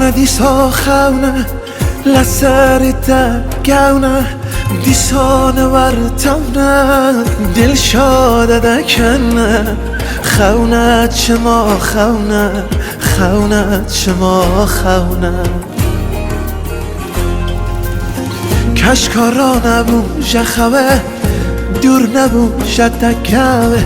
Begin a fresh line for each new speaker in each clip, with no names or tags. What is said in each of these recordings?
خونه دیسا خونه لسریتا گونه دیسان ورتونه دل شاده دکنه خونه چما خونه خونه چما خونه کشکارا نبون جخوه دور نبون شتکوه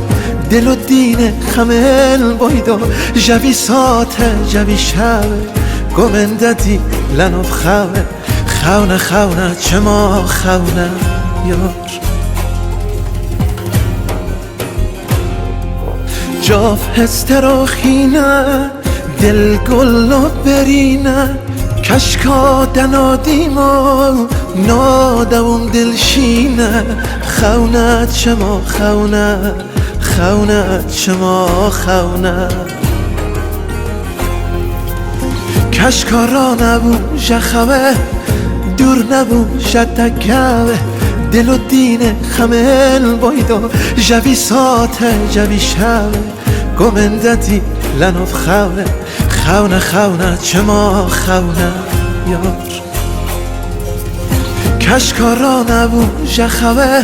دل و دین خمل بایدو جوی ساته جوی شوه گمندتی لنوف خوه خونه خونه چما خونه یار جاف هستر و خینه دل گل و برینه کشکا دنادیم و نادوم دلشینه خونه چما خونه خونه چما خونه کشکارا نبون جخوه دور نبون شتکوه دل و دین خمل بایدو جوی ساته جوی شوه گمندتی لنوف خوه خونه خونه چما خونه یار کشکارا نبون جخوه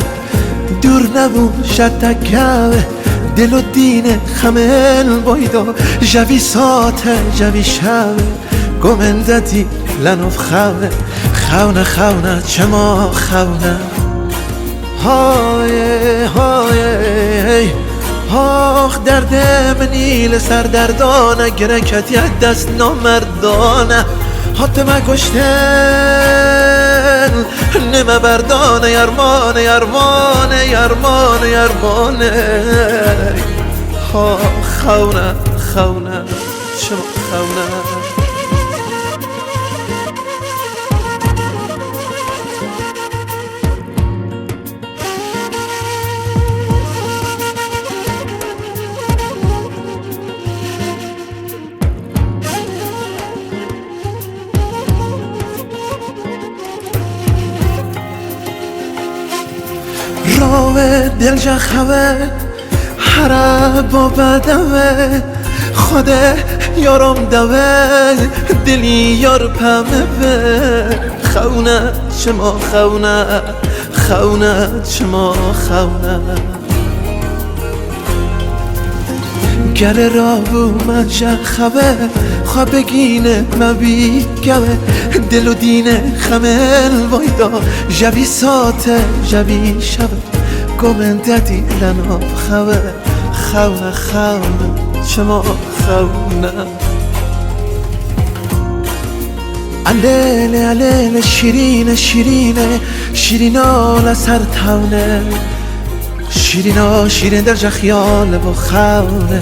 دور نبون شتکوه دل و دین خمل بایدو جوی ساته جوی شوه گمندتی لنوف خوه خونه خونه چما خونه های های آخ درد منی لسر دردانه گرکتی دست نامردانه حتما کشتن نمه بردانه یرمانه یرمانه یرمانه یرمانه خونه خونه چما خونه راوه دل جخوه هره با بدوه خوده یارم دوه دلی یار پمه به خونه چما خونه خونه چما خونه گل را بو من جخوه خواه بگینه مبی گوه دل و دینه خمل وایدا جوی ساته جوی شوه گمندتی لناب خوه خونه خونه چما خونه علیل علیل شیرینه شیرینه شیرینا لسر تونه شیرینا شیرین در جخیال و خونه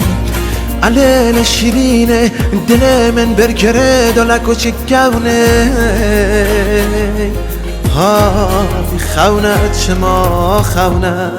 علیل شیرینه دل من برگره دلکو چکونه های خونه چما خونه